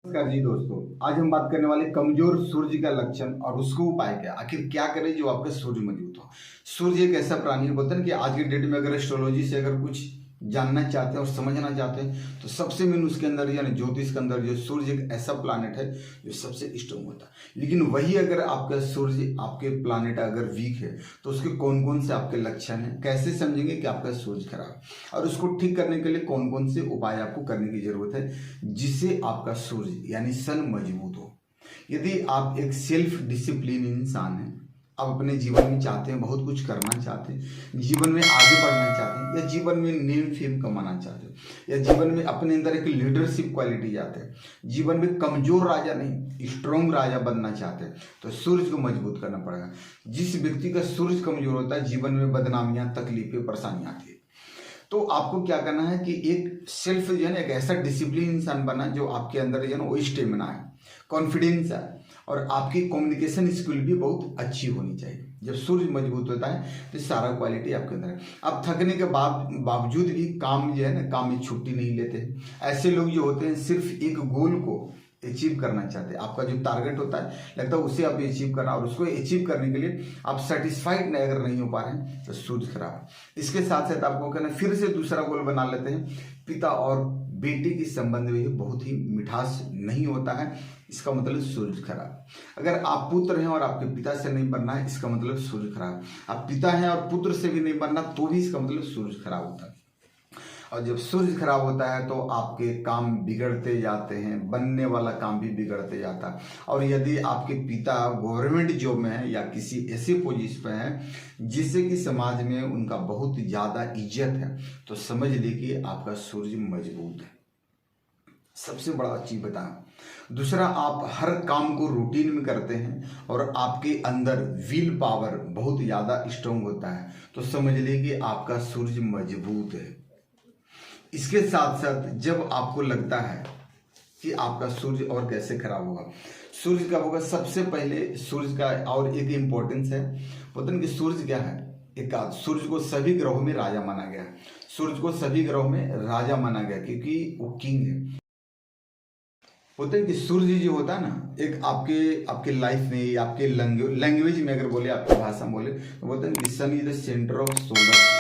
नमस्कार जी दोस्तों। आज हम बात करने वाले कमजोर सूर्य का लक्षण और उसको उपाय क्या, आखिर क्या करें जो आपका सूर्य मजबूत हो। सूर्य एक ऐसा प्राणी है, बोलते हैं कि आज की डेट में अगर एस्ट्रोलॉजी से अगर कुछ जानना चाहते हैं और समझना चाहते हैं तो सबसे मेन उसके अंदर यानी ज्योतिष के अंदर जो सूर्य एक ऐसा प्लानिट है जो सबसे स्ट्रांग होता है। लेकिन वही अगर आपका सूर्य आपके प्लानिट अगर वीक है तो उसके कौन कौन से आपके लक्षण हैं, कैसे समझेंगे कि आपका सूर्य खराब है और उसको ठीक करने के लिए कौन कौन से उपाय आपको करने की जरूरत है जिससे आपका सूर्य यानी सन मजबूत हो। यदि आप एक सेल्फ डिसिप्लिन इंसान हैं, आप अपने जीवन में चाहते हैं बहुत कुछ करना चाहते हैं, जीवन में आगे बढ़ना चाहते हैं, या जीवन में नेम फेम कमाना चाहते हैं, या जीवन में अपने अंदर एक लीडरशिप क्वालिटी चाहते हैं, जीवन में कमजोर राजा नहीं स्ट्रॉन्ग राजा बनना चाहते हैं, तो सूर्य को मजबूत करना पड़ेगा। जिस व्यक्ति का सूर्य कमजोर होता है जीवन में बदनामियां तकलीफें परेशानियां आती है। तो आपको क्या करना है कि एक सेल्फ जो है ना एक ऐसा डिसिप्लिन इंसान बना जो आपके अंदर जो है ना वो स्टेमिना है, कॉन्फिडेंस है और आपकी कम्युनिकेशन स्किल भी बहुत अच्छी होनी चाहिए। जब सूर्य मजबूत होता है तो सारा क्वालिटी आपके अंदर है। आप थकने के बावजूद भी काम जो है ना काम में छुट्टी नहीं लेते हैं। ऐसे लोग जो होते हैं सिर्फ एक गोल को अचीव करना चाहते हैं, आपका जो टारगेट होता है लगता है उसे आप अचीव करना, और उसको अचीव करने के लिए आप सेटिस्फाइड अगर नहीं हो पा रहे हैं तो सूर्य खराब है। इसके साथ साथ आपको कहना फिर से दूसरा गोल बना लेते हैं, पिता और बेटे के संबंध में बहुत ही मिठास नहीं होता है, इसका मतलब सूर्य खराब। अगर आप पुत्र हैं और आपके पिता से नहीं बनना है इसका मतलब सूर्य खराब। आप पिता हैं और पुत्र से भी नहीं बनना तो भी इसका मतलब सूर्य खराब होता है। और जब सूर्य खराब होता है तो आपके काम बिगड़ते जाते हैं, बनने वाला काम भी बिगड़ते जाता है। और यदि आपके पिता गवर्नमेंट जॉब में है या किसी ऐसे पोजीशन पे है जिससे कि समाज में उनका बहुत ज़्यादा इज्जत है तो समझ लीजिए आपका सूर्य मजबूत है। सबसे बड़ा चीज बताएं। दूसरा, आप हर काम को रूटीन में करते हैं और आपके अंदर विल पावर बहुत ज़्यादा स्ट्रांग होता है तो समझ लीजिए आपका सूर्य मजबूत है। इसके साथ साथ जब आपको लगता है कि आपका सूर्य और कैसे खराब होगा, सूर्य कब होगा, सबसे पहले सूर्य का और एक इम्पोर्टेंस है। पता नहीं कि सूर्य क्या है, एक सूर्य को सभी ग्रहों में राजा माना गया। सूर्य को सभी ग्रहों में राजा माना गया क्योंकि वो किंग है। होता है कि सूर्य जो होता है ना एक आपके आपके लाइफ में आपके लैंग्वेज में अगर बोले आपकी भाषा में बोले तो बोलते हैं कि sun is the centre of solar system.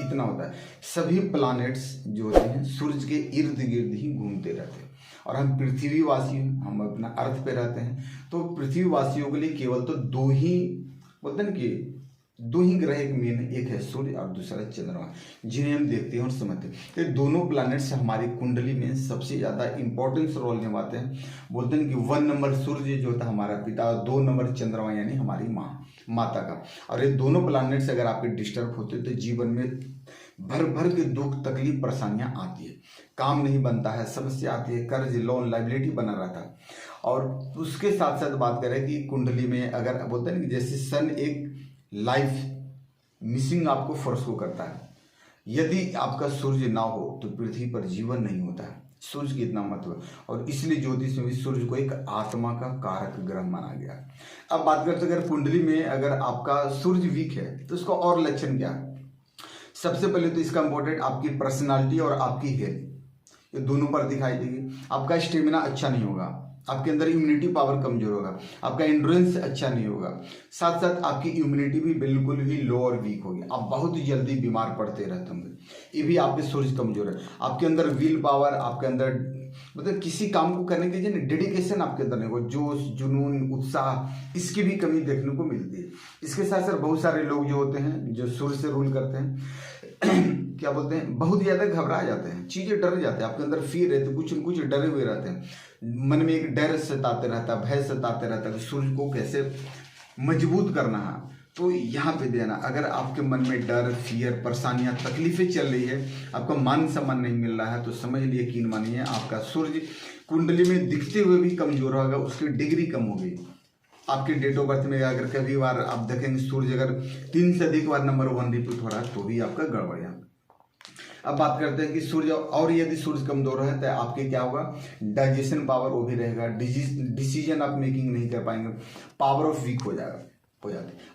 इतना होता है, सभी प्लैनेट्स जो होते हैं सूर्य के इर्द गिर्द ही घूमते रहते हैं और हम पृथ्वीवासी हैं, हम अपना अर्थ पे रहते हैं। तो पृथ्वीवासियों के लिए केवल तो दो ही बोलते हैं कि दो ही ग्रह एक मेन है, एक है सूर्य और दूसरा चंद्रमा, जिन्हें हम देखते हैं और समझते हैं। तो दोनों प्लैनेट्स हमारी कुंडली में सबसे ज़्यादा इंपॉर्टेंस रोल निभाते हैं। बोलते हैं कि 1 नंबर सूर्य जो होता है हमारा पिता और 2 नंबर चंद्रमा यानी हमारी माता का। और ये दोनों प्लैनेट्स अगर आपके डिस्टर्ब होते हैं तो जीवन में भर भर के दुख तकलीफ परेशानियां आती है, काम नहीं बनता है, समस्या आती है, कर्ज लोन लाइबिलिटी बना रहता है। और उसके साथ साथ बात करें कि कुंडली में अगर बोलते हैं कि जैसे सन एक लाइफ मिसिंग आपको फोर्स को करता है, यदि आपका सूर्य ना हो तो पृथ्वी पर जीवन नहीं होता है। सूर्य की इतना महत्व, और इसलिए ज्योतिष में भी सूर्य को एक आत्मा का कारक ग्रह माना गया। अब बात करते अगर कुंडली में अगर आपका सूर्य वीक है तो उसका और लक्षण क्या है। सबसे पहले तो इसका इंपॉर्टेंट आपकी पर्सनालिटी और आपकी हेल्थ, ये दोनों पर दिखाई देगी। आपका स्टेमिना अच्छा नहीं होगा, आपके अंदर इम्यूनिटी पावर कमजोर होगा, आपका एंड्योरेंस अच्छा नहीं होगा, साथ साथ आपकी इम्यूनिटी भी बिल्कुल भी लो और वीक होगी, आप बहुत जल्दी बीमार पड़ते रहते होंगे। ये भी आपके सूर्य कमजोर है। आपके अंदर विल पावर, आपके अंदर मतलब किसी काम को करने के लिए डेडिकेशन आपके अंदर नहीं होगा, जोश जुनून उत्साह इसकी भी कमी देखने को मिलती है। इसके साथ साथ बहुत सारे लोग जो होते हैं जो सूर्य से रूल करते हैं क्या बोलते हैं बहुत ज्यादा घबरा जाते हैं, चीजें डर जाते हैं, आपके अंदर फिर रहते कुछ न कुछ डरे हुए रहते हैं, मन में एक डर सताते रहता है, भय सताते रहता है कि सूर्य को कैसे मजबूत करना है। तो यहाँ पे देना, अगर आपके मन में डर फियर परेशानियां तकलीफें चल रही है, आपका मान सम्मान नहीं मिल रहा है तो समझ लिए यकीन मानिए आपका सूर्य कुंडली में दिखते हुए भी कमजोर होगा, उसकी डिग्री कम होगी। आपके डेट ऑफ बर्थ में अगर कभी बार आप देखेंगे सूर्य अगर 3 से अधिक बार नंबर 1 रिपीट हो रहा है तो भी आपका गड़बड़ है। अब बात करते हैं कि सूर्य, और यदि सूर्य कमजोर है तो आपके क्या होगा, डाइजेशन पावर वो भी रहेगा, डिसीजन आप मेकिंग नहीं कर पाएंगे, पावर ऑफ वीक हो जाते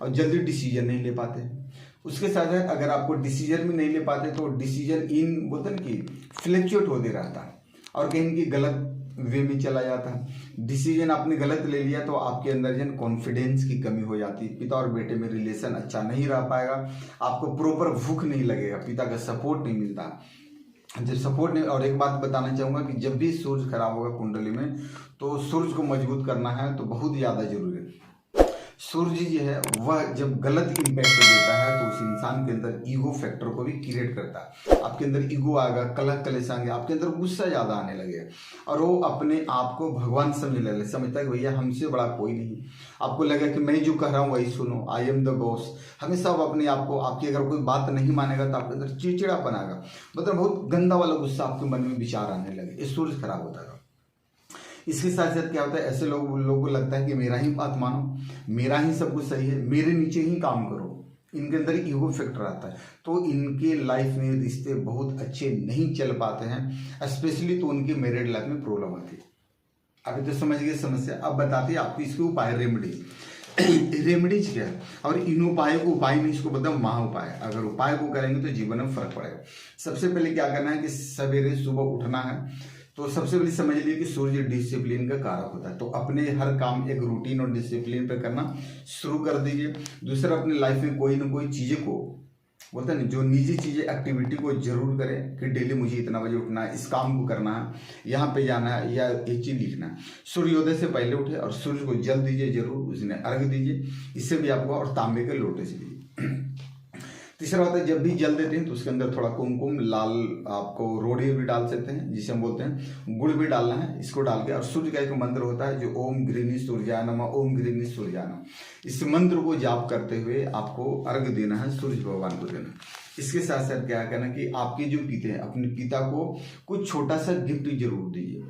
और जल्दी डिसीजन नहीं ले पाते। उसके साथ साथ अगर आपको डिसीजन भी नहीं ले पाते तो डिसीजन इन बोलते हैं कि फ्लक्चुएट होते रहता है और कहीं की गलत वे में चला जाता है। डिसीजन आपने गलत ले लिया तो आपके अंदर जन कॉन्फिडेंस की कमी हो जाती है। पिता और बेटे में रिलेशन अच्छा नहीं रह पाएगा, आपको प्रॉपर भूख नहीं लगेगा, पिता का सपोर्ट नहीं मिलता। जब सपोर्ट नहीं, और एक बात बताना चाहूँगा कि जब भी सूर्य खराब होगा कुंडली में तो सूर्य को मजबूत करना है तो बहुत ज़्यादा जरूरी है। सूर्य जो है वह जब गलत इम्पैक्ट देता है तो उस इंसान के अंदर ईगो फैक्टर को भी क्रिएट करता है। आपके अंदर ईगो आएगा, कलह कलेश आएंगे, आपके अंदर गुस्सा ज़्यादा आने लगेगा और वो अपने आप को भगवान समझता है कि भैया हमसे बड़ा कोई नहीं। आपको लगेगा कि मैं जो कह रहा हूँ वही सुनो, आई एम द बॉस। हमेशा आप अपने आप को, आपकी अगर कोई बात नहीं मानेगा तो आपके अंदर चिड़चिड़ापन आएगा, मतलब बहुत गंदा वाला गुस्सा आपके मन में विचार आने लगे। ये सूर्य खराब होता है। इसके साथ साथ क्या होता है, ऐसे लोगों को लगता है कि मेरा ही बात मानो, मेरा ही सब कुछ सही है, मेरे नीचे ही काम करो। इनके अंदर ईगो फैक्टर आता है तो इनके लाइफ में रिश्ते बहुत अच्छे नहीं चल पाते हैं, स्पेशली तो उनके मैरिड लाइफ में प्रॉब्लम आती है। अभी तो समझ गए समस्या। अब बताते हैं आपको इसके उपाय, रेमेडीज क्या है और इन उपायों को, उपाय में इसको बताओ महा उपाय। अगर उपाय को करेंगे तो जीवन में फर्क पड़ेगा। सबसे पहले क्या करना है कि सवेरे सुबह उठना है। तो सबसे पहले समझ लीजिए कि सूर्य डिसिप्लिन का कारक होता है, तो अपने हर काम एक रूटीन और डिसिप्लिन पे करना शुरू कर दीजिए। दूसरा, अपनी लाइफ में कोई ना कोई चीज़ें को बोलते हैं ना, जो निजी चीज़ें एक्टिविटी को जरूर करें कि डेली मुझे इतना बजे उठना है, इस काम को करना है, यहाँ पे जाना है या एक चीज़ लिखना है। सूर्योदय से पहले उठे और सूर्य को जल दीजिए जरूर, उसने अर्घ दीजिए, इससे भी आपको, और तांबे के लोटे से भी। तीसरा होता है जब भी जल देते हैं तो उसके अंदर थोड़ा कुमकुम, लाल आपको रोड़ी भी डाल सकते हैं, जिसे हम बोलते हैं गुड़ भी डालना है। इसको डाल के, और सूर्य का एक मंत्र होता है जो ओम गृहिणी सूर्याय नमः, ओम गृहिणी सूर्याय नमः, इस मंत्र को जाप करते हुए आपको अर्घ देना है, सूर्य भगवान को देना है। इसके साथ साथ क्या करना कि आपके जो पिता हैं, अपने पिता को कुछ छोटा सा गिफ्ट जरूर दीजिए।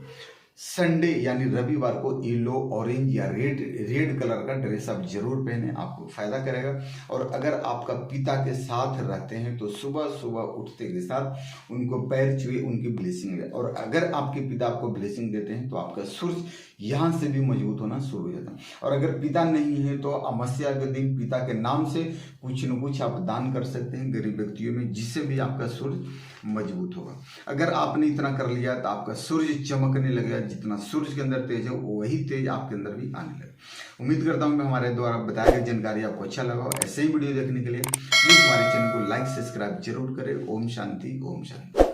संडे यानी रविवार को येलो, ऑरेंज या रेड कलर का ड्रेस आप जरूर पहने, आपको फायदा करेगा। और अगर आपका पिता के साथ रहते हैं तो सुबह सुबह उठते के साथ उनको पैर छुए, उनकी ब्लेसिंग ले। और अगर आपके पिता आपको ब्लेसिंग देते हैं तो आपका सूर्य यहाँ से भी मजबूत होना शुरू हो जाता है। और अगर पिता नहीं है तो अमावस्या के दिन पिता के नाम से कुछ न कुछ आप दान कर सकते हैं गरीब व्यक्तियों में, जिससे भी आपका सूर्य मजबूत होगा। अगर आपने इतना कर लिया तो आपका सूर्य चमकने लगेगा, जितना सूर्य के अंदर तेज है वही तेज आपके अंदर भी आने लगे। उम्मीद करता हूँ मैं हमारे द्वारा बताया गया जानकारी आपको अच्छा लगा हो। ऐसे ही वीडियो देखने के लिए प्लीज हमारे चैनल को लाइक सब्सक्राइब जरूर करें। ओम शांति, ओम शांति।